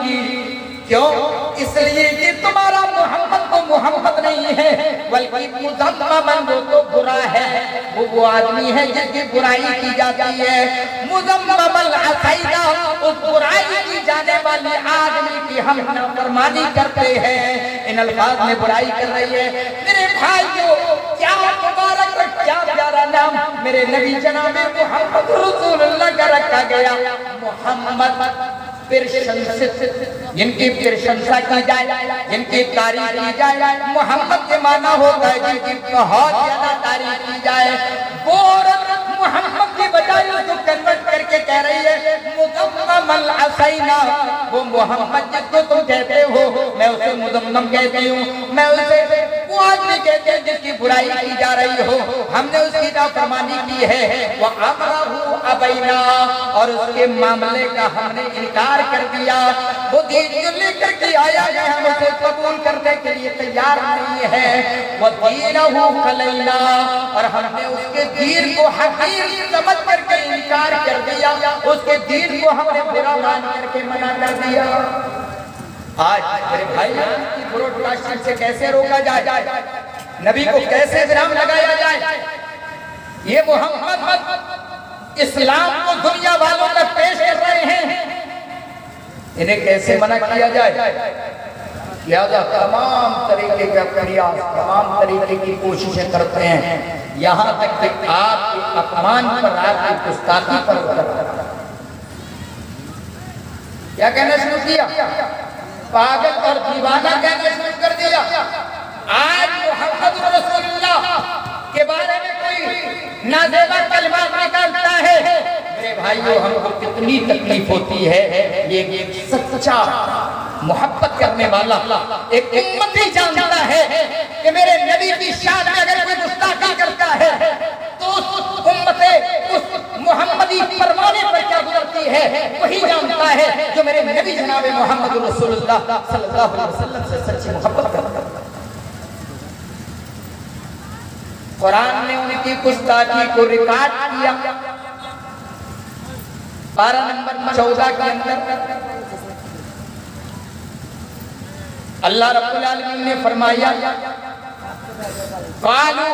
की। क्यों? इसलिए कि तुम्हारा मोहम्मद तो मोहम्मद नहीं है, बल्कि मुज़म्ममन वो तो बुरा है, वो आदमी है जिसकी बुराई की जाती है। मुज़म्ममल असैदा, उस बुराई की जाने वाले आदमी की हम नाफरमानी करते हैं। इन अल्फाज में बुराई कर रही है। मेरे भाइयों, क्या मुबारक और क्या प्यारा नाम मेरे नबी जनाबे मोहम्मद रसूलुल्लाह का रखा गया। मोहम्मद जिनकी प्रशंसा की जाए, जिनकी तारीफ की जाए, मोहम्मद के माना होता है जिनकी बहुत ज्यादा तारीफ की जाए। वो मोहम्मद की बजाय उसको कन्वर्ट करके कह रही है मुज़म्ममल असैना। वो मोहम्मद जिसको तुम कहते हो, मैं उसे मुज़म्मम कहती हूँ। मैं उसे वो आदमी कहते हैं जिसकी बुराई की जा रही हो, हमने उसकी नाफरमानी की है। वो अमरहु अबैना, और उसके मामले का हमने इनकार कर दिया। वो दीन जो लेकर के आया है, हम उसे कबूल करने के लिए तैयार नहीं है। वो दीनहु कलैना, और हमने उसके दीन को हकीर समझ करके इनकार कर दिया। उसके दीन को हमने बुरा मान करके मना कर दिया। आज मेरे भाई की ब्रॉडकास्टिंग से कैसे रोका जाए, नबी को कैसे विराम लगाया जाए। ये मोहम्मद इस्लाम को दुनिया वालों तक पेश कर रहे हैं, इन्हें कैसे मना किया जाए। लिहाजा तमाम तरीके का प्रयास, तमाम तरीके की कोशिशें करते हैं, यहाँ तक कि आपके अपमान पर, आपकी गुस्ताखी पर उतर। क्या कहना शुरू किया? पागल और दीवाना कहना शुरू कर दिया। आज मोहम्मद रसूलुल्लाह के बारे में कोई नाज़ेबा कलमात निकालता है, मेरे भाइयों हमको कितनी तकलीफ होती है। ये सच्चा मोहब्बत करने वाला एक उम्मती जानता है कि मेरे नबी की शान में अगर कोई गुस्ताखी करता है तो उस उम्मते, उस मोहम्मदी परवाने पर क्या गुजरती है वही जानता है जो मेरे नबी जनाबे मोहम्मद रसूलुल्लाह सल्लल्लाहु अलैहि वसल्लम से सच्ची मोहब्बत करता है। कुरान ने उनकी गुस्ताखी को रिकॉर्ड किया। पारा नंबर 14 के अंदर अल्लाह रब्बुल आलमीन ने फरमाया, क़ालू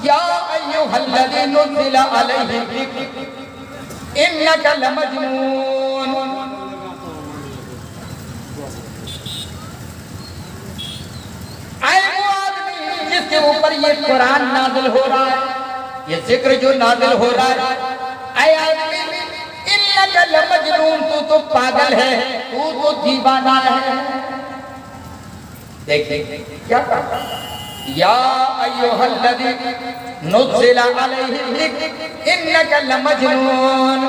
या अय्युहल्लज़ी नुज़्ज़िला अलैहि ज़िक्र इन्नका लमजनून। ऐ वो आदमी जिसके ऊपर ये कुरान नाज़िल हो रहा है, ये जिक्र जो नाज़िल हो रहा है, ऐ आदमी इन्नका लमजनून, तू तो पागल है, तू तो दीवाना है। देखिए क्या कहा, या अय्युहल्लज़ी नुज़्ज़िला अलैहि ज़िक्र इन्नका लमजनून।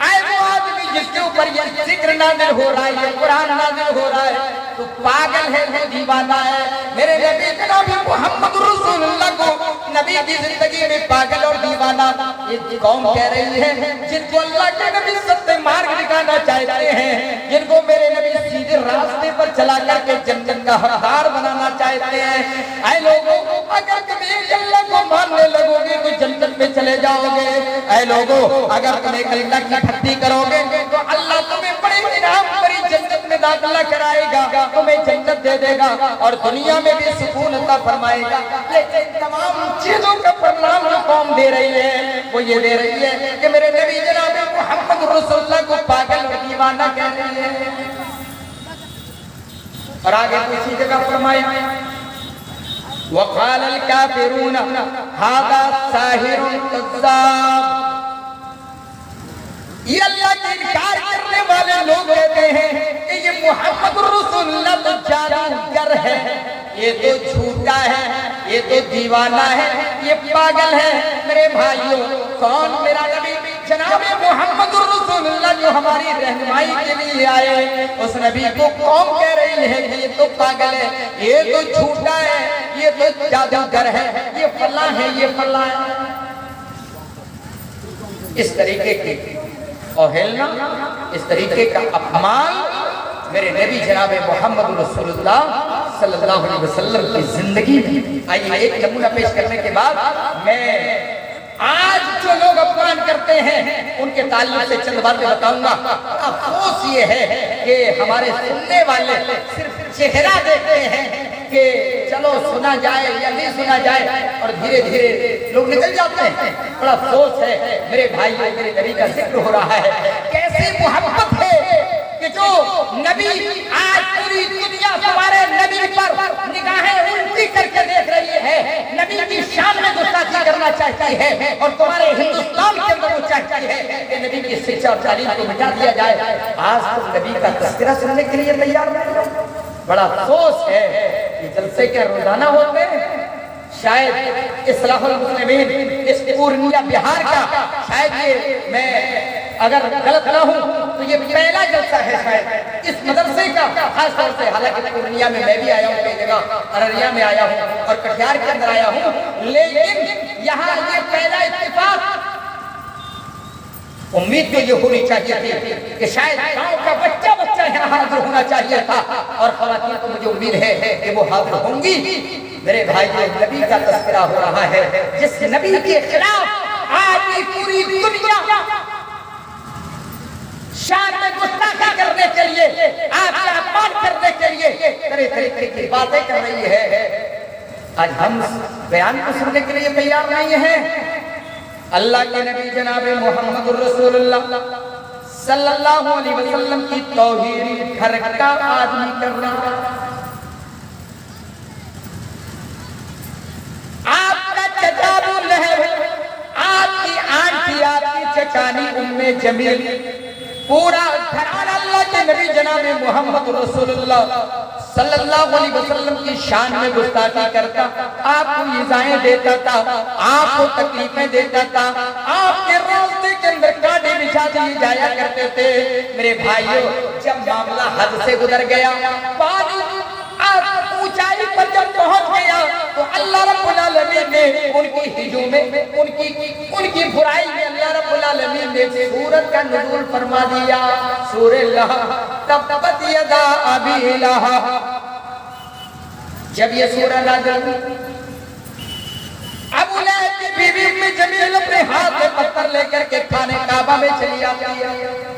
ऐ वो आदमी जिसके ऊपर ये जिक्र नाज़िल हो रहा है, ये कुरान नाज़िल हो रहा है, तो पागल है, वो दीवाना है। मेरे नबी जनाब मोहम्मद रसूलुल्लाह को नबी की जिंदगी में पागल और दीवाना ये कौम कह रही है, जिनको अल्लाह के नबी सत्य मार्ग दिखाना चाहते हैं, जिनको मेरे नबी सीधे रास्ते पर चला करके जन्नत का हकदार बनाना चाहते हैं। ऐ लोगों, अगर तुम एक अल्लाह को मानने लगोगे तो जन्नत में चले जाओगे। ऐ लोगों, अगर तुम एक अल्लाह की भक्ति करोगे तो अल्लाह तुम्हें बड़े इनाम भरी जन्नत में दाखिला कराएगा, तुम्हें जन्नत दे देगा और दुनिया में भी सुकून अता फरमाएगा। लेकिन तमाम चीजों का परिणाम जो कौम दे रही है वो ये दे रही है कि मेरे नबी जनाब मोहम्मद रसूलुल्लाह को पागल और दीवाना कह रही है। और आगे दूसरी जगह फरमाया, वक़ालल काफ़िरून हाज़ा साहिरुन कज़्ज़ाब। ये अल्लाह का इनकार करने वाले लोग कहते हैं कि ये मोहम्मद रसूलुल्लाह तो जादूगर है, ये तो झूठा है, ये तो दीवाना है, ये पागल है। मेरे भाइयों, कौन मेरा नबी जनाबे मोहम्मद रसूलुल्लाह जो हमारी रहनुमाई के लिए आए, उस नबी को कौम कह रही है कि ये तो पागल है, ये तो झूठा है, ये तो जादूगर है, ये फला है, ये फला है। इस तरीके की अवहेलना, इस तरीके का अपमान मेरे नबी जनाबे मोहम्मद रसूलुल्लाह सल्लल्लाहु अलैहि वसल्लम की जिंदगी में। आइए एक नमूना पेश करने के बाद, मैं आज जो लोग अपमान करते हैं उनके ताल्लुक से चंद बातें बताऊंगा। अफसोस ये है कि हमारे सुनने वाले सिर्फ चेहरा देखते हैं कि चलो सुना जाए या नहीं सुना जाए, और धीरे धीरे लोग निकल जाते हैं। बड़ा अफसोस है मेरे भाई, मेरे नबी का जिक्र हो रहा है। कैसी मोहब्बत है कि जो नबी, आज पूरी दुनिया तुम्हारे नबी पर निगाहें उल्टी करके देख रही है, नबी की शान में गुस्ताखी करना चाहती है, और तुम्हारे हिंदुस्तान के अंदर वो चाहती है कि नबी की शिक्षा और तालीम को मिटा दिया जाए। आज तुम नबी का तज़किरा सुनने के लिए तैयार नहीं हो। बड़ा अफसोस है कि जलसे के रोजाना होते हैं। शायद इस्लाहुल मुस्लिमीन इस पूर्णिया बिहार का, शायद ये मैं अगर गलत ना हूँ तो ये पहला जलसा है शायद इस मदरसे का, खास तौर से। हालांकि पूर्णिया में मैं भी आया हूँ, कई जगह अररिया में आया हूँ और कटिहार के अंदर आया हूँ, लेकिन यहाँ ये पहला इत्तेफाक। उम्मीद तो ये होनी चाहिए थी कि शायद गांव का बच्चा बच्चा यहाँ हाजिर होना चाहिए था, और खवातीन को मुझे उम्मीद है कि वो हाजिर होंगी। मेरे भाई, नबी का तज़किरा हो रहा है, जिस नबी के खिलाफ आज पूरी दुनिया शान में गुस्ताखी करने के लिए, आपका अपमान करने के लिए तरह तरीके की बातें कर रही है। आज हम बयान को सुनने के लिए तैयार नहीं है। अल्लाह के नबी जनाब मोहम्मद रसूलुल्लाह सल्लल्लाहु अलैहि वसल्लम की तौहीद घर का आदमी करना, आपका चचा अबू लहब, आपकी आंटी, आपकी चचानी उम्मे जमील, पूरा घराना अल्लाह के नबी जनाब मोहम्मद रसूलुल्लाह सल्लल्लाहु अलैहि वसल्लम की शान में गुस्ताखी करता, आपको इज़ाएं देता था, आपको तकलीफें देता था, आपके रास्ते के अंदर कांटे बिछा दिए जाया करते थे। मेरे भाइयों, जब मामला हद से गुजर गया, पानी ऊंचाई पर जब पहुंच गया, तो अल्लाह रब्बुल आलमीन ने उनकी हिजू में, उनकी बुराई में अल्लाह रब्बुल आलमीन ने सूरत का नुज़ूल फरमा दिया। सूरह लहब, तब्बत यदा अबी लहब। जब ये सूरह नाज़िल हुई, अबू लहब की बीवी उम्मे जमील अपने हाथ में पत्थर लेकर के खाने काबा में चली आती है।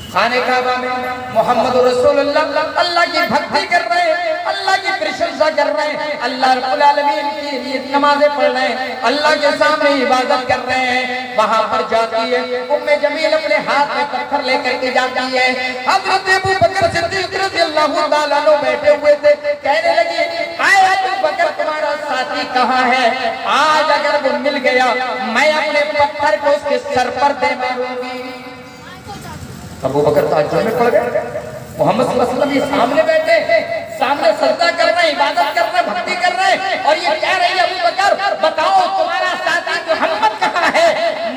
खाने काबा में मोहम्मद रसूलुल्लाह अल्लाह की भक्ति कर रहे हैं, अल्लाह की प्रशंसा कर रहे हैं, अल्लाह रब्बुल आलमीन की लिए नमाजें पढ़ रहे हैं, अल्लाह के सामने इबादत कर रहे हैं। वहां पर जाती है उम्मे जमील, अपने हाथ में पत्थर लेकर के जाती है। हजरत अबू बकर सिद्दीक रज़ियल्लाहु ताला अन्हु बैठे हुए थे, कहने लगी, आए अबू बकर, तुम्हारा साथी कहाँ है? आज अगर वो मिल गया, मैं अपने पत्थर को उसके सर पर दे मारूंगी। अबू बकर ताज्जुब में पड़ गए। मोहम्मद सल्लल्लाहु अलैहि वसल्लम ये सामने बैठे, सामने सजदा कर रहे हैं, इबादत कर रहे हैं, भक्ति कर रहे हैं, और ये कह रही है, अबू बकर बताओ तुम्हारा साथी मोहम्मद कहाँ है?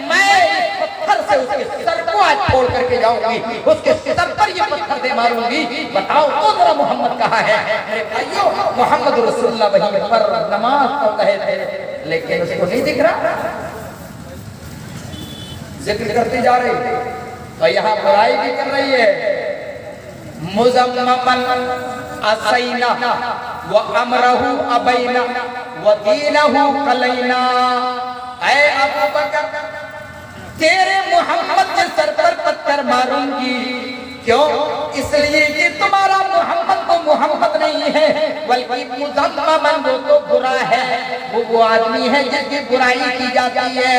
मैं इस पत्थर से उसके सर को आज फोड़ करके जाऊंगी, उसके सर पर ये पत्थर दे मारूंगी। बताओ तो जरा मोहम्मद कहाँ है? मेरे भाइयों, मोहम्मद रसूलुल्लाह वहीं पर नमाज पढ़ रहे थे, लेकिन उसको नहीं दिख रहा। जिक्र करती जा रही और यहाँ बुराई भी कर रही है। मुज़म्ममन असैना व अमरहु अबैना व दीनहु कलैना। ऐ अबू बकर, तेरे मोहम्मद के सर पर पत्थर मारूंगी। क्यों? इसलिए कि तुम्हारा मोहम्मद तो मोहम्मद नहीं है, बल्कि मुज़म्ममन, वो तो बुरा है, वो आदमी है जिसकी बुराई की जाती है।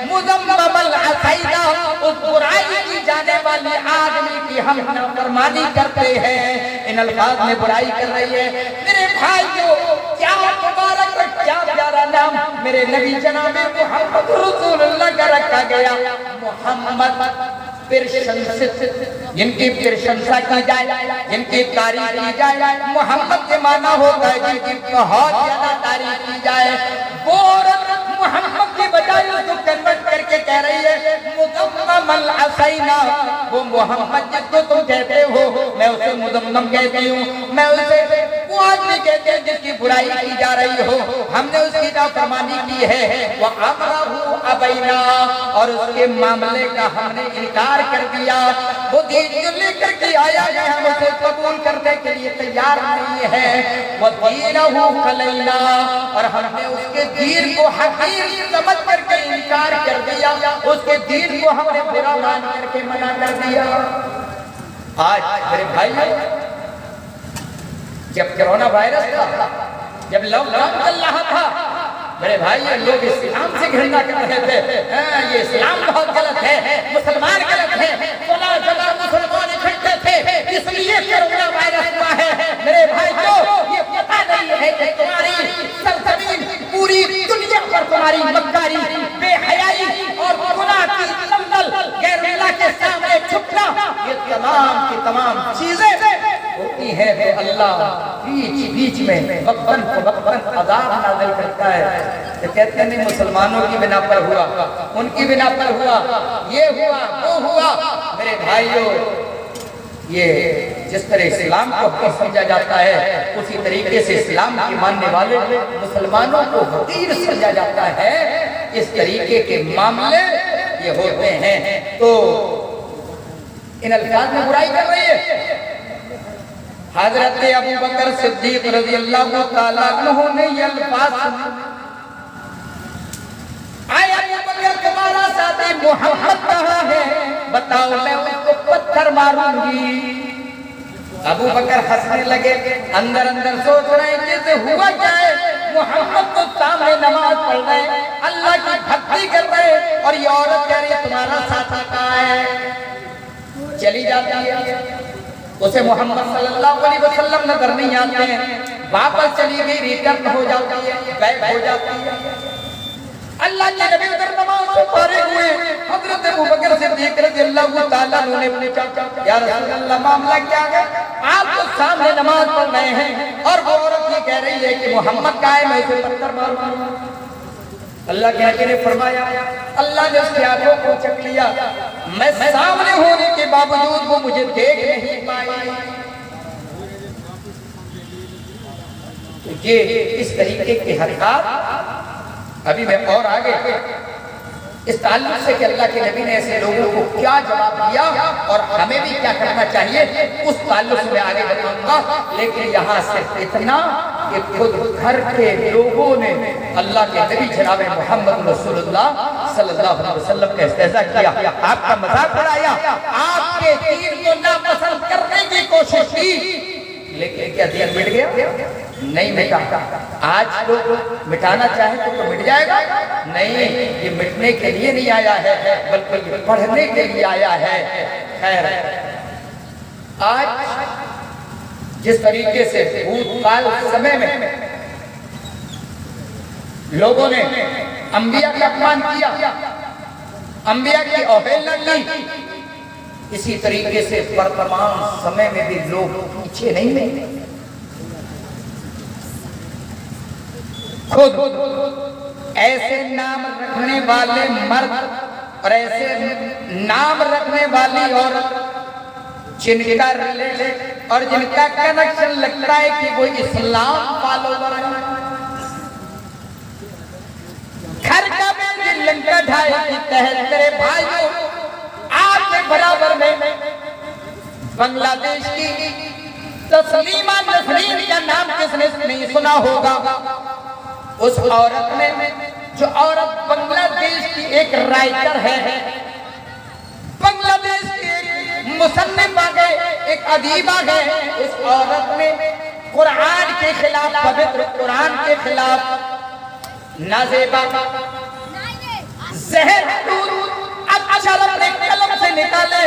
मुज़म्ममन असैना, उस बुराई की जाने वाले आदमी की हम नाफरमानी करते हैं। इन अल्फाज में बुराई कर रही है। मेरे भाइयों, क्या मुबारक, क्या प्यारा नाम मेरे नबी जनाब मोहम्मद रसूलुल्लाह का रखा गया। मोहम्मद जिनकी प्रशंसा की जाए, जिनकी तारीफ की जाए, मोहम्मद के माना होता है जिनकी बहुत ज्यादा तारीफ की जाए। वो मोहम्मद की बजाय उसको कन्वर्ट करके कह रही है मुज़म्ममल असैना। वो मोहम्मद जिसको तुम कहते हो, मैं उसे मुज़म्मम कहती हूँ, मैं उसे वो आदमी कहते हैं जिसकी बुराई की जा रही हो, हमने उसकी नाफरमानी की है। वो अमरहु अबैना, और उसके मामले का हमने इनकार कर दिया। वो दीन जो लेकर के आया है, हम उसे कबूल करने के लिए तैयार नहीं है। वो दीनहु कलैना, और हमने उसके दीन को हकीर समझ करके इनकार कर दिया, उसके के दीन को हमने बुरा मान करके मना कर दिया। आज मेरे भाई, जब कोरोना वायरस था, जब लॉकडाउन चल रहा था, मेरे भाई लोग इस्लाम से घृणा कर रहे थे। ये इस्लाम बहुत गलत है, मुसलमान गलत है, फलां जगह मुसलमान इकट्ठे थे, इसलिए कोरोना वायरस हुआ है। मेरे भाइयों, ये पता नहीं है कि तुम्हारी सरजमीन पूरी दुनिया पर तुम्हारी मक्कारी, बेहयाई और गुनाह की दलदल, गैरुल्लाह के सामने झुकना, ये तमाम की तमाम चीजें होती है तो अल्लाह बीच बीच में वक्तन को वक्तन अज़ाब नाज़िल करता है। तो कहते नहीं मुसलमानों की बिना पर हुआ, उनकी बिना पर हुआ, ये हुआ, वो हुआ। मेरे भाइयों, ये जिस तरह इस्लाम को हक़ीर समझा जाता है, उसी तरीके से इस्लाम के मानने वाले मुसलमानों को हक़ीर समझा जाता है। इस तरीके के मामले ये होते हैं। तो इन अल्फाज में बुराई कर रही है। हजरत अबू बकर सिद्दीक रज़ियल्लाहु ताला अन्हु ने ये अल्फाज सुने, आए अबू बकर तुम्हारा साथी मोहम्मद कहाँ है, बताओ मैं उसको पत्थर मारूंगी। अबू बकर हंसने लगे, अंदर अंदर सोच रहे हैं जैसे हुआ क्या है, मोहम्मद तो सामने नमाज पढ़ रहे, अल्लाह की भक्ति कर रहे, और ये औरत कह रही है तुम्हारा साथी कहाँ है। चली जाती है, उसे मोहम्मद सल्लल्लाहु अलैहि वसल्लम नजर नहीं आते हैं, वापस चली गई, रिटर्न हो जाती है, गायब हो जाती है। अल्लाह के नबी उधर नमाज से फारिग हुए, हजरत अबू बकर सिद्दीक रज़ियल्लाहु ताला अन्हु ने पूछा, या रसूल अल्लाह मामला क्या है, आप तो सामने नमाज पढ़ रहे हैं और वो औरत ये कह रही है कि मोहम्मद का है, मैं इसे पत्थर मारूंगा। अल्लाह के नबी ने फरमाया, अल्लाह ने उसकी आंखों को चक लिया, मैं सामने होने के बावजूद वो मुझे देख नहीं पाई। ये इस तरीके के हरकत अभी मैं और आगे इस ताल्लुक से कि अल्लाह के नबी ने ऐसे लोगों को क्या जवाब दिया और हमें भी क्या करना चाहिए, उस ताल्लुक से मैं आगे बताऊंगा। लेकिन यहाँ से इतना कि खुद घर के लोगों ने अल्लाह के नबी जनाब मोहम्मद रसूलुल्लाह सल्लल्लाहु अलैहि वसल्लम का इस्तेज़ा किया, आपका मजाक उड़ाया, आपके दीन को नापसंद करने की कोशिश की, लेकिन क्या दीन मिट गया? नहीं मिटा। आज लोग मिटाना चाहे तो मिट जाएगा? नहीं, ये मिटने के लिए नहीं आया है, बल्कि ये पढ़ने के लिए आया है। खैर, आज जिस तरीके से भूतकाल समय में लोगों ने अंबिया का अपमान किया, अंबिया की अवहेलना की, इसी तरीके से वर्तमान समय में भी लोग पीछे नहीं है। खुद ऐसे नाम रखने वाले मर्द और ऐसे नाम रखने वाली औरत जिनका रिलेशन और जिनका कनेक्शन लगता है कि वो इस्लाम फॉलोवर है, घर का बेटी लंका ढाई की तहत मेरे भाइयों आपके बराबर में बांग्लादेश की तस्लीमा नसरीन का नाम किसने नहीं सुना होगा। उस औरत ने, जो औरत बांग्लादेश की एक राइटर है, बांग्लादेश की एक मुसन्निफ आ गए, एक अदीबा गए, उस औरत ने कुरान के खिलाफ, पवित्र कुरान के खिलाफ नाज़ेबा जहर अक्षर अपने कलम से निकाले,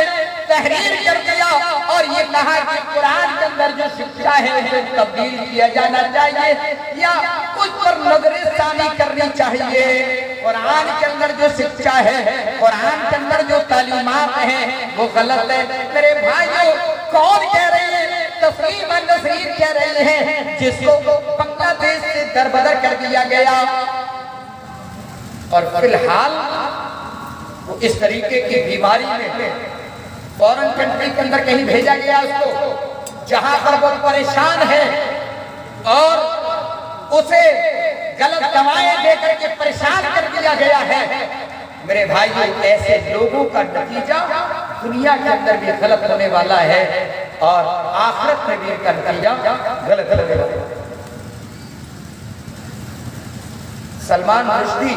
तहरीर कर दिया और ये कहा कि कुरान के अंदर जो शिक्षा है उसे तब्दील किया जाना चाहिए या उस पर नजरसानी करनी चाहिए। कुरान के अंदर जो शिक्षा है, कुरान के अंदर जो तालीमात हैं वो गलत है। मेरे भाइयों, कौन कह रहे हैं? तस्लीमा नसरीन कह रहे हैं, जिसको बांग्लादेश से दरबदर कर दिया गया और फिलहाल वो इस तरीके की बीमारी में फॉरेन कंट्री के अंदर कहीं भेजा गया उसको, जहां पर वो परेशान है और उसे गलत दवाएं देकर के परेशान कर दिया गया है। मेरे भाई, ऐसे लोगों का नतीजा दुनिया के अंदर भी गलत होने वाला है और आखिरत में भी इनका नतीजा गलत होने वाला है। सलमान रुश्दी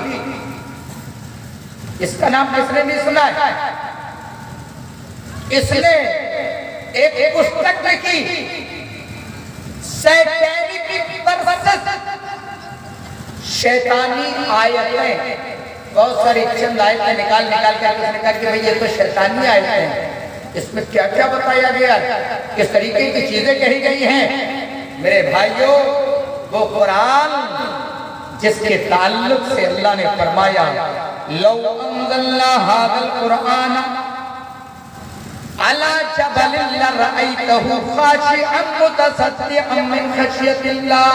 इसका नाम किसने नहीं सुना है? इसने एक पुस्तक लिखी, सैटैनिक वर्सेस, शैतानी आयतें। बहुत सारी चंद आयतें निकाल कर उसने कहा कि भाई ये तो शैतानी आयतें हैं, इसमें क्या क्या बताया गया, किस तरीके की चीजें कही गई हैं। मेरे भाइयों, वो कुरान जिसके ताल्लुक से अल्लाह ने फरमाया, लौ अंज़लना हाज़ल कुरान अला जबलिन लरअयतहु खाशिअन मुतसद्दिअन मिन खशियतिल्लाह।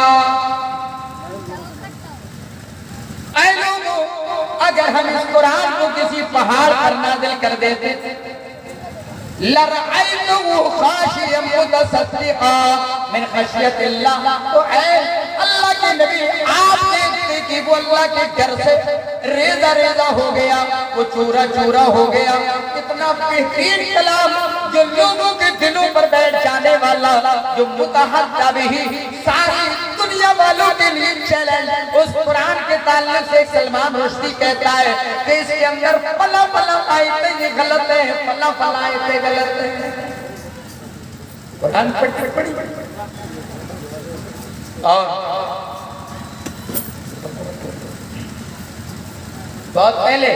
ऐ लोगों, अगर हम इस कुरान को किसी पहाड़ पर नाज़िल कर देते, लरअयतहु खाशिअन मुतसद्दिअन मिन खशियतिल्लाह, तो ऐ अल्लाह के नबी आप देखते कि वो अल्लाह के डर से रेजा रेजा हो गया, वो चूरा चूरा हो गया। इतना बेहतरीन कलाम जो लोगों के दिलों पर बैठ जाने वाला, जो मुतहद्दा बिही, सारी दुनिया वालों के लिए चैलेंज। उस कुरान के ताल्लुक से सलमान रुश्दी कहता है कि इसके अंदर फला फला आयतें ये गलत है, फला फला आयतें गलत है। कुरान पढ़ी और बहुत पहले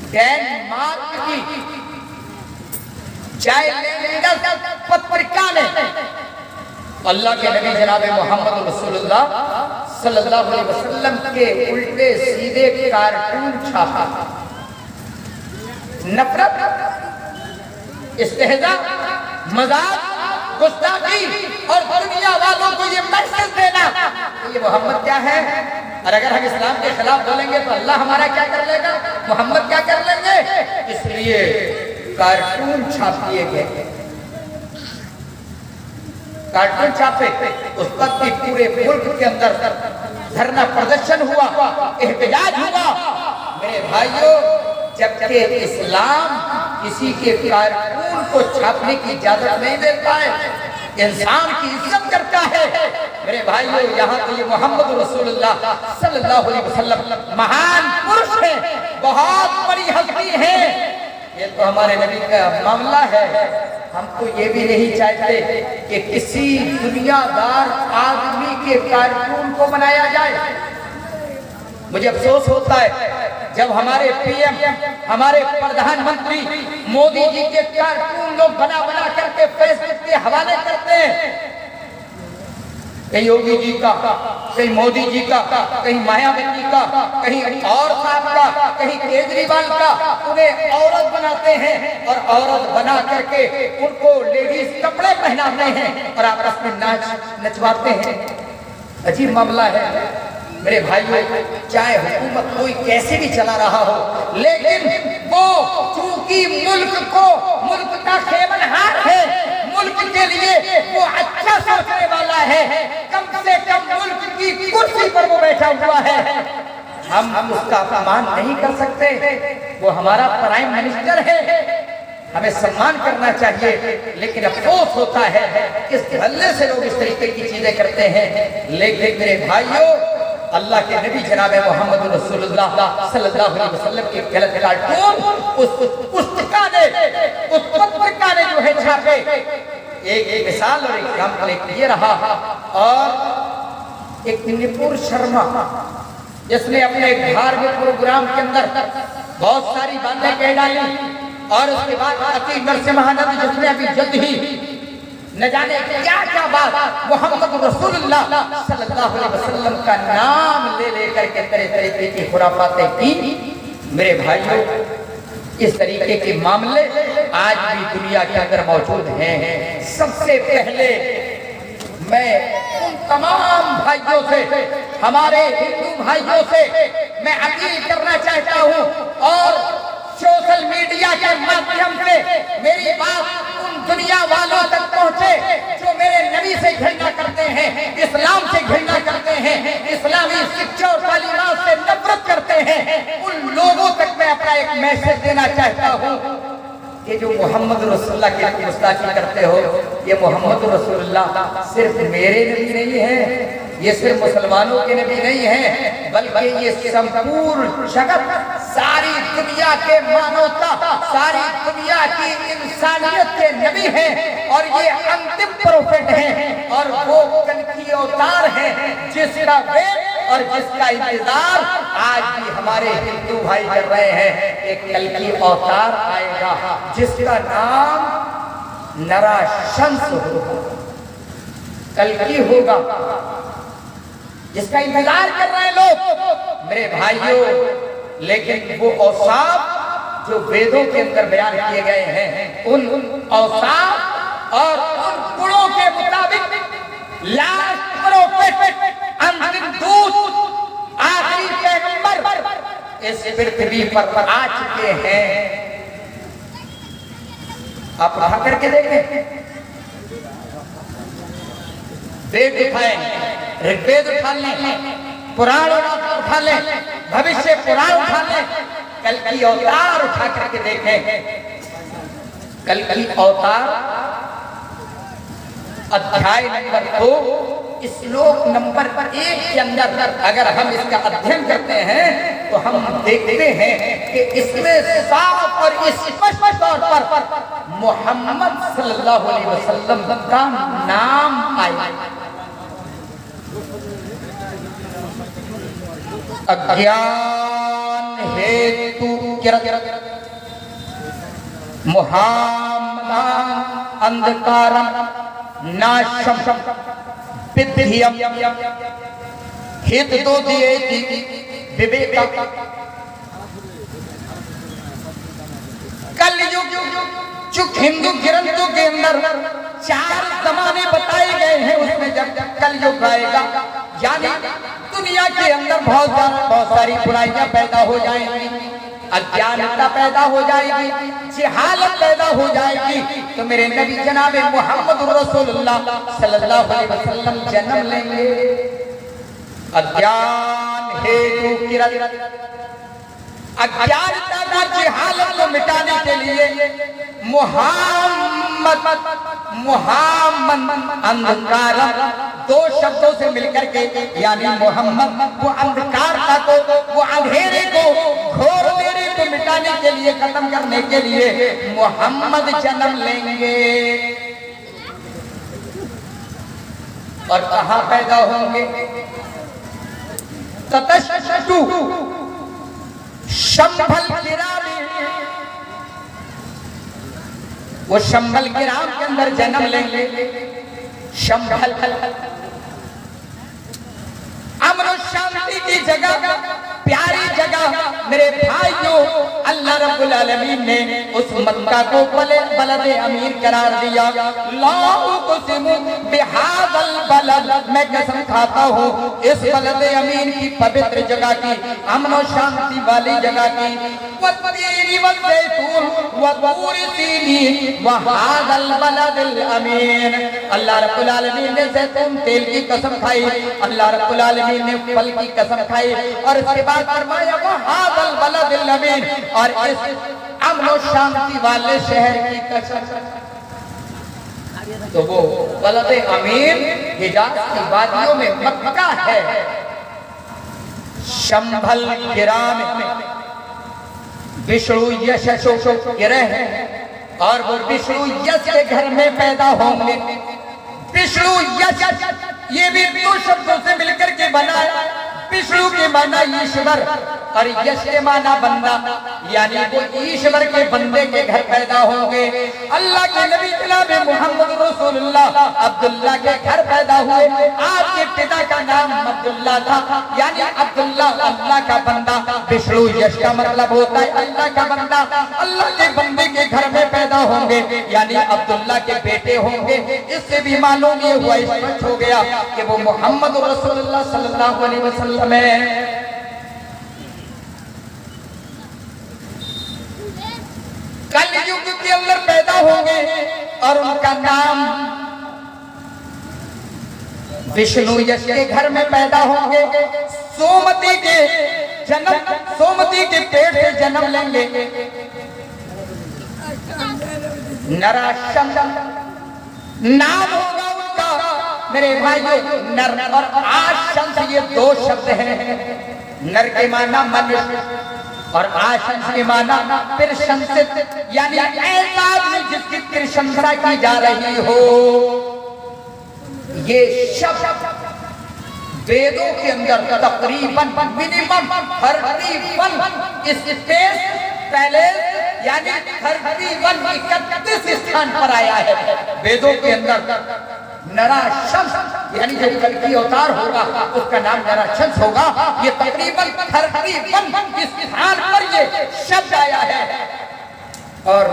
डेनमार्क की पत्रिका ने अल्लाह के नबी जनाब मोहम्मद रसूलुल्लाह सल्लल्लाहु अलैहि वसल्लम के उल्टे सीधे कार्टून छापा। नफरत, इस्तेहज़ा, मजाक, गुस्ताखी और दुनिया वालों को ये मैसेज देना ये मोहम्मद क्या है। और अगर हम इस्लाम के खिलाफ बोलेंगे तो अल्लाह हमारा क्या कर लेगा, मोहम्मद क्या कर लेंगे। इसलिए कार्टून छाप दिए गए, कार्टून छापे। उस वक्त भी पूरे मुल्क के अंदर धरना प्रदर्शन हुआ, एहतजाज हुआ। मेरे भाइयों, जबकि इस्लाम किसी के कार्टून को छापने की इजाजत नहीं देता है, इंसान की इज्जत करता है। मेरे भाइयों, यहाँ तो ये मोहम्मद रसूलुल्लाह सल्लल्लाहु अलैहि वसल्लम महान पुरुष है, बहुत बड़ी हस्ती है। ये तो हमारे नबी का मामला है। हम तो ये भी नहीं चाहते कि किसी दुनियादार आदमी के कार्टून को बनाया जाए। मुझे अफसोस होता है जब हमारे पीएम, हमारे प्रधानमंत्री मोदी जी के कार्टून लोग बना बना करके फेसबुक के हवाले करते हैं। कहीं योगी जी का, कहीं मोदी जी का, कहीं मायावती का, कहीं और साहब का, कहीं केजरीवाल का। उन्हें औरत बनाते हैं और औरत बना करके उनको लेडीज कपड़े पहनाते हैं और आपस में नाच नचवाते हैं। अजीब मामला है। मेरे भाइयों, चाहे हुकूमत कोई कैसे भी चला रहा हो, लेकिन वो चूंकि मुल्क का खेमनहार है, मुल्क के लिए वो अच्छा सोचने वाला है, कम से कम मुल्क की कुर्सी पर वो बैठा हुआ है, हम उसका अपमान नहीं कर सकते। वो हमारा प्राइम मिनिस्टर है, हमें सम्मान करना चाहिए। लेकिन अफसोस होता है किस धल्ले से लोग इस तरीके की चीजें करते हैं। लेकिन मेरे भाइयों, अल्लाह के नबी जनाब मोहम्मद रसूलुल्लाह सल्लल्लाहु अलैहि वसल्लम के गलत कार्टून उस पत्रिका ने जो है छापे। एक मिसाल और एग्जाम्पल ये रहा। और एक निपुर शर्मा, जिसने अपने धार्मिक प्रोग्राम के अंदर बहुत सारी बातें कह डाली, और उसके बाद अति नरसिम्हानंद, जिसने अभी जल्द ही न जाने क्या क्या बात मोहम्मद रसूलुल्लाह सल्लल्लाहु अलैहि वसल्लम का नाम ले लेकर के तरह तरीके की खुराफातें की। मेरे भाइयों, इस तरीके के मामले आज भी दुनिया के अंदर मौजूद हैं। सबसे पहले मैं उन तमाम भाइयों से, हमारे हिंदू भाइयों से मैं अपील करना चाहता हूँ, और सोशल मीडिया के माध्यम से मेरी बात उन दुनिया वालों तक पहुँचे जो मेरे नबी से घृणा करते हैं, इस्लाम से घृणा करते हैं, इस्लामी शिक्षा और तालीमात से नफरत करते हैं। उन लोगों तक मैं अपना एक मैसेज देना चाहता हूँ कि जो मोहम्मद रसूलुल्लाह की गुस्ताखी करते हो, ये मोहम्मद रसूलुल्लाह सिर्फ मेरे नबी नहीं है, ये सिर्फ मुसलमानों के नबी नहीं है, बल्कि ये संपूर्ण जगत, सारी दुनिया के मानवता, सारी दुनिया की इंसानियत के नबी हैं और ये अंतिम प्रोफेट हैं और वो कल्कि अवतार हैं जिसका वेट और जिसका इंतजार आज भी हमारे हिंदू भाई कर रहे हैं। एक कल्कि अवतार आएगा जिसका नाम नराशंस होगा, कल्कि होगा, जिसका इंतजार कर रहे हैं लोग मेरे भाइयों। लेकिन वो औसाफ जो वेदों के अंदर बयान किए गए हैं, उन औसाफ और उन गुणों के मुताबिक लास्ट प्रोफेट, अंतिम दूत, आखिरी पैगंबर इस पृथ्वी पर आ चुके हैं। आप उठा करके देखें, वेद उठाएं, ऋग्वेद उठा लें, पुराण उठा लें, भविष्य पुराण उठा लें, कल्कि अवतार उठा करके देखें। कल्कि अवतार अध्याय नंबर 2 श्लोक नंबर 1 के अंदर अगर हम इसका अध्ययन करते हैं तो हम देखते हैं कि इसमें साफ और स्पष्ट तौर पर मोहम्मद सल्लल्लाहु अलैहि वसल्लम का नाम आया। अज्ञान हेतु मुहाम्मदान अंधकारम नाशम पिद्धियम हित दो दिए विवेक। कल युग हिंदू ग्रंथों के अंदर 4 जमाने बताए गए हैं, उसमें जब कल युग आएगा यानी दुनिया के अंदर बहुत सारी बुराइयां पैदा हो जाएंगी, अज्ञानता पैदा हो जाएगी, जहालत पैदा हो जाएगी, तो मेरे नबी जनाबे मोहम्मद रसूलुल्लाह सल्लल्लाहु अलैहि वसल्लम जन्म लेंगे। अज्ञान हेतु किरत, अज्ञानता और जहालत को मिटाने के लिए मुहम्मद अंधकार 2 शब्दों से मिलकर के यानी मोहम्मद वो अंधकारता को, वो अंधेरे को, घोर अंधेरे को मिटाने के लिए, खत्म करने के लिए मोहम्मद जन्म लेंगे। और कहां पैदा होंगे? ततश्चु शंभल गिराम, वो शंभल गिराम के अंदर जन्म लेंगे। शंभल अमन और शांति की जगह, प्यारी जगह मेरे भाइयों, अल्लाह रब्बुल आलमीन ने उस मक्का को बलद अमीर करार दिया। लाहु कुसिमु बिहादल बलद, मैं कसम खाता हूँ इस बलद अमीर की पवित्र जगह की, अमन और शांति वाली जगह की। वत्तीनी वज़ैतून वतूर सीनीन वहादल बलदिल अमीन। अल्लाह रब्बुल आलमीन ने जैतून तेल की कसम खाई, अल्लाह रब्बुल आलमीन ने फल की कसम खाई और इसके बाद फरमाया वहादल बलदिल अमीन, और इस अमन और शांति वाले शहर की कसम। तो वो बलद अमीन हिजाज की वादियों में मक्का है। शंभल गिराम विष्णु यश गिरह है और वो विष्णु यश के घर में पैदा होंगे। विष्णु यश ये भी 2 शब्दों से मिलकर के बना है। विष्णु के माना ईश्वर और यश के माना बंदा, यानी वो ईश्वर के बंदे के घर पैदा होंगे। अल्लाह के नबी जनाब मोहम्मद रसूलुल्लाह अब्दुल्ला के घर पैदा हुए। आपके पिता का नाम अब्दुल्ला था, यानी अब्दुल्ला अल्लाह का बंदा। विष्णु यश का मतलब होता है अल्लाह का बंदा। अल्लाह के बंदे के घर में पैदा होंगे यानी अब्दुल्ला के बेटे होंगे। इससे भी मालूम ये हुआ, स्पष्ट हो गया कि वो मोहम्मद रसूलुल्लाह सल्लल्लाहु अलैहि वसल्लम है। कल युग के अंदर पैदा होंगे और उनका नाम विष्णु यश के घर में पैदा होंगे। सोमती के जन्म, सोमती के पेट से जन्म लेंगे। नराशन नाम होगा उनका। मेरे भाइयों, नर और आशंस ये दो शब्द हैं। नर के माना मनुष्य और आशंस के माना प्रशंसित, यानी ऐसा आदमी जिसकी प्रशंसा की जा रही हो। ये शब्द वेदों के अंदर तकरीबन मिनिमम 31 स्पेस पहले, यानी 31 स्थान पर आया है वेदों के अंदर। नराशंस यानी जो कल की अवतार होगा उसका नाम नराशंस होगा। ये तकरीबन 31 स्थान पर ये शब्द आया है और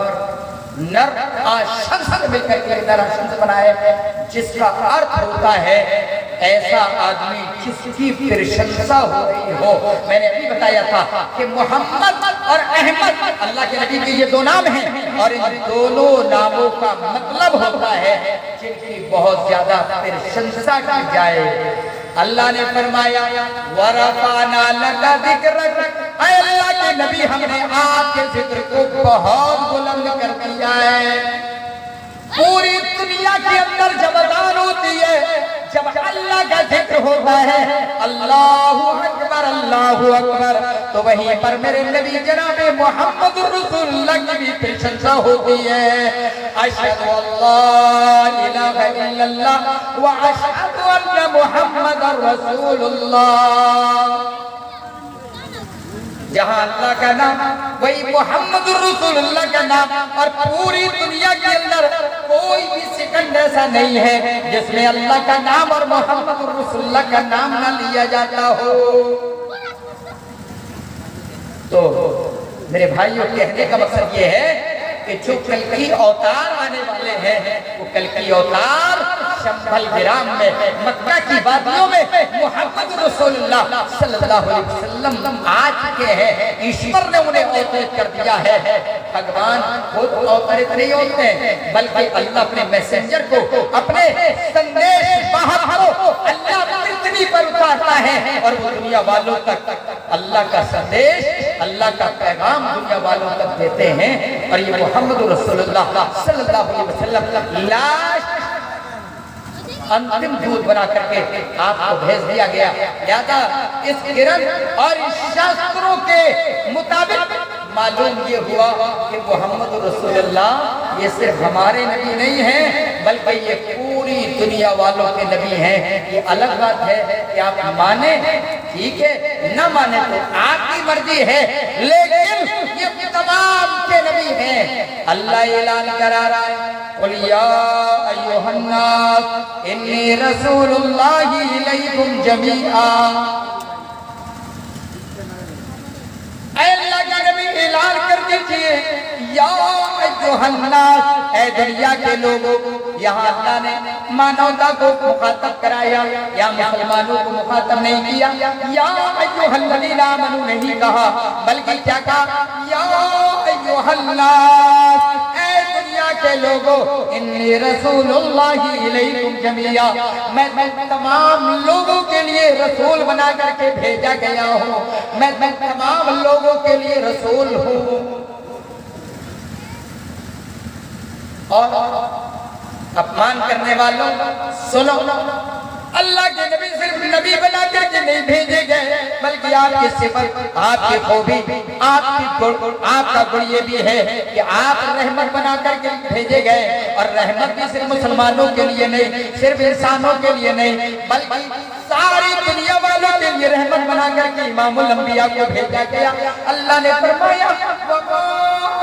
नर आशंस मिलकर के नराशंस बनाए, जिसका अर्थ होता है ऐसा आदमी जिसकी प्रशंसा हो रही हो। मैंने अभी बताया था कि मोहम्मद और अहमद अल्लाह के नबी के ये दो नाम हैं और इन दोनों नामों का मतलब होता है जिनकी बहुत ज्यादा प्रशंसा की जाए। अल्लाह ने फरमाया वरफाना लका ज़िक्रक, अल्लाह के नबी हमने आपके जिक्र को बहुत बुलंद कर दिया है। पूरी दुनिया के अंदर जब अज़ान होती है, जब अल्लाह का जिक्र होता है, अल्लाहु अकबर, तो वहीं पर मेरे नबी जनाब मोहम्मद रसूलुल्लाह की भी प्रशंसा होती है। अशहदु अल्ला इलाहा इल्लल्लाह व अशहदु अन्ना मुहम्मदर रसूलुल्लाह। जहाँ अल्लाह का नाम वही मोहम्मद रसूलुल्लाह का नाम, और पूरी दुनिया के अंदर कोई भी सेकंड ऐसा नहीं है जिसमें अल्लाह का नाम और मोहम्मद रसूलुल्लाह का नाम ना लिया जाता हो। तो मेरे भाइयों, कहने का मकसद ये है कि जो कल की अवतार आने वाले हैं वो कल की अवतार शंभल विराम में मक्का की वादियों में मोहम्मद रसूलुल्लाह सल्लल्लाहु अलैहि वसल्लम आ चुके हैं। ईश्वर ने उन्हें अवतरित कर दिया है। भगवान खुद अवतरित नहीं होते बल्कि अल्लाह अपने मैसेंजर को, अपने संदेश वाहक को अल्लाह पृथ्वी पर उतारता है और वो दुनिया वालों तक अल्लाह का संदेश, अल्लाह का पैगाम दुनिया वालों तक देते हैं। और ये मोहम्मद रसूलुल्लाह सल्लल्लाहु अलैहि वसल्लम लास्ट अंतिम दूत बना करके आपको भेज दिया गया। लिहाजा इस किरण और इस शास्त्रों के मुताबिक मालूम ये हुआ कि मोहम्मद रसूलुल्लाह ये सिर्फ हमारे नबी नहीं हैं बल्कि ये पूरी दुनिया वालों के नबी हैं। ये अलग बात है कि आप माने ठीक है, न माने तो आपकी मर्जी है, लेकिन ये तमाम के नबी हैं। अल्लाह ऐलान करा रहा है, कुल या अय्युहन्नास इन्नी रसूलुल्लाहि इलैकुम जमीआ। अल्लाह के नबी ऐलान कर दीजिए, या अय्युहन्नास, ऐ दुनिया के लोगों। यहाँ अल्लाह ने मानवता को मुखातब कराया या मुसलमानों को मुखातब नहीं किया। या अय्युहल्लज़ीना आमनू नहीं कहा, बल्कि क्या कहा, या अय्युहन्नास, ऐ दुनिया के लोगों, इन्नी रसूलुल्लाहि इलैकुम जमीआ, मैं तमाम लोगों के लिए रसूल बना करके भेजा गया हूँ। मैं तमाम लोगों के लिए रसूल हूँ। और अपमान करने वालों सुनो, अल्लाह के नबी सिर्फ नबी बना करके नहीं भेजे गए बल्कि आपकी सिफत, आपकी खूबी, आपका गुण ये भी है कि आप रहमत बना करके भेजे गए। और रहमत भी सिर्फ मुसलमानों के लिए नहीं, सिर्फ इंसानों के लिए नहीं, बल्कि सारी दुनिया वालों के लिए रहमत बना करके इमामुल अंबिया को भेजा गया। अल्लाह ने फरमाया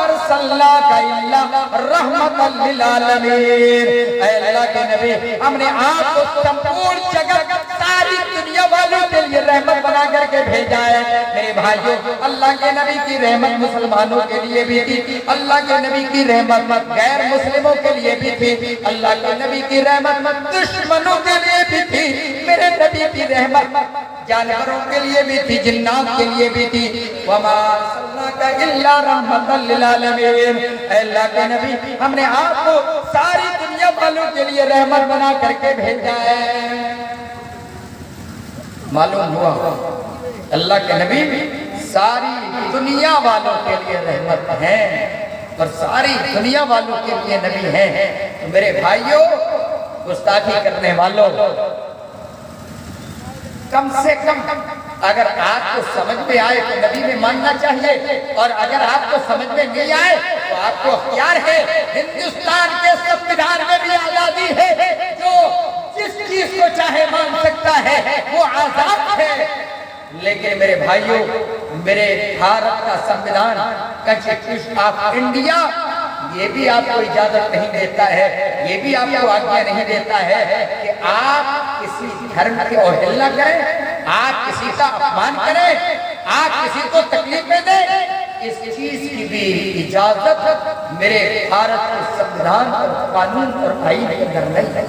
अर्सलनाका इल्ला रहमतल लिल आलमीन। अल्लाह के नबी, हमने आपको संपूर्ण जगत, सारी दुनिया वालों के लिए रहमत बना करके भेजा है। मेरे भाइयों, अल्लाह के नबी की रहमत मुसलमानों के लिए भी थी, अल्लाह के नबी की रहमत गैर मुस्लिमों के लिए भी थी, अल्लाह के नबी की रहमत दुश्मनों के लिए भी थी। मेरे नबी की रहमत जानवरों के लिए भी थी, जिन्नात के लिए भी थी। वमा अर्सलनाका इल्ला रहमतल लिल आलमीन। अल्लाह के नबी, हमने आपको सारी दुनिया वालों के लिए रहमत बना करके भेजा है। मालूम हुआ अल्लाह के नबी सारी दुनिया वालों के लिए रहमत हैं और सारी दुनिया वालों के लिए नबी हैं। तो मेरे भाइयों, गुस्ताखी करने वालों, कम से कम अगर आपको समझ में आए तो नबी में मानना चाहिए, और अगर आपको समझ में नहीं आए तो आपको अख्तियार है। हिंदुस्तान के संविधान में भी आजादी है, जो जिस चीज को चाहे मान सकता है, वो आजाद है। लेकिन मेरे भाइयों, मेरे भारत का संविधान, कॉन्स्टिट्यूशन ऑफ इंडिया, ये भी आपको इजाजत नहीं देता है, ये भी आपको आज्ञा नहीं देता है कि आप किसी धर्म की अवहेलना करें, आप किसी का अपमान करें, आप किसी को तकलीफें दें। इस चीज की भी इजाजत मेरे भारत के संविधान और कानून और आईन के अंदर नहीं है।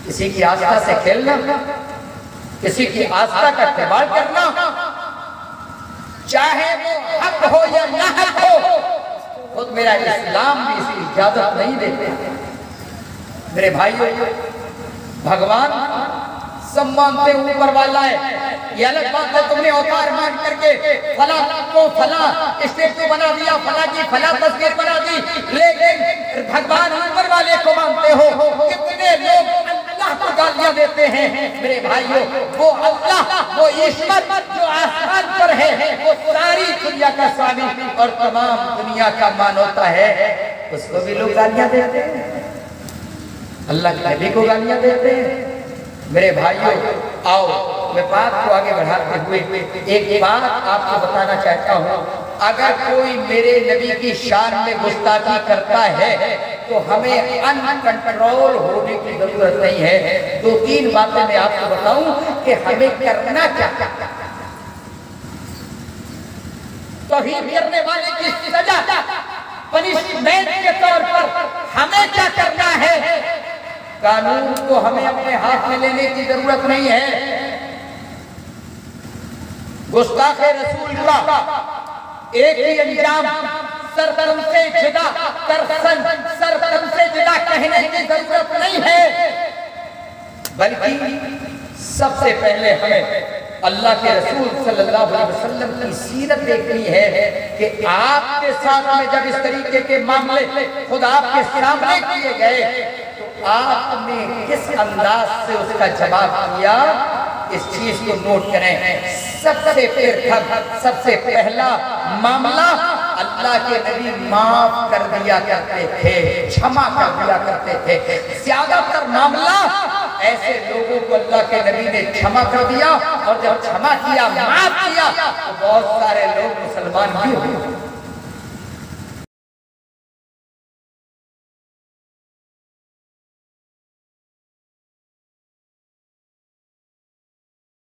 किसी की आस्था से खेलना, किसी की आस्था का इस्तेमाल करना, चाहे वो हक हो या ना हक हो, खुद मेरा इस्लाम भी इसकी इजाजत नहीं देते। मेरे भाइयों, भगवान सब मानते ऊपर वाला है, ये अलग बात है तुमने अवतार मान करके फला को फला स्टेचू बना दिया, फला की फला तस्वीर बना दी, लेकिन भगवान ऊपर वाले को मानते हो। कितने लोग अल्लाह को गालियां देते हैं। मेरे भाइयों, वो अल्लाह, वो ईश्वर जो आसमान पर है, वो सारी दुनिया का स्वामी और तमाम दुनिया का मानवता है, उसको भी लोग गालियां देते हैं, अल्लाह के नबी को गालियां देते हैं। मेरे भाइयों, आओ मैं बात को आगे बढ़ाते हुए एक बात आपको बताना चाहता हूँ। अगर कोई मेरे नबी की शान में गुस्ताखी करता है तो हमें अनकंट्रोल होने की जरूरत नहीं है। दो तीन बातें मैं आपको बताऊं कि हमें करना क्या। तौहीद करने वाले की सजा पनिशमेंट के तौर पर हमें क्या करना है। कानून को हमें अपने हाथ में लेने की जरूरत नहीं है। गुस्ताखे रसूल का एक ही अंजाम, सरतन से जुदा, सरतन से जुदा कहने की जरूरत नहीं है, बल्कि सबसे पहले हमें अल्लाह के रसूल सल्लल्लाहु अलैहि वसल्लम की सीरत देखनी है कि आपके साथ में जब इस तरीके के मामले खुद आपके सामने किए गए तो आपने किस अंदाज से उसका जवाब दिया। इस चीज को नोट करें। सबसे सबसे पहला मामला, अल्लाह के नबी माफ कर दिया करते थे, क्षमा कर दिया करते थे। ज्यादातर मामला ऐसे लोगों को अल्लाह के नबी ने क्षमा कर दिया, और जब क्षमा किया, माफ किया, तो बहुत सारे लोग मुसलमान भी हुए।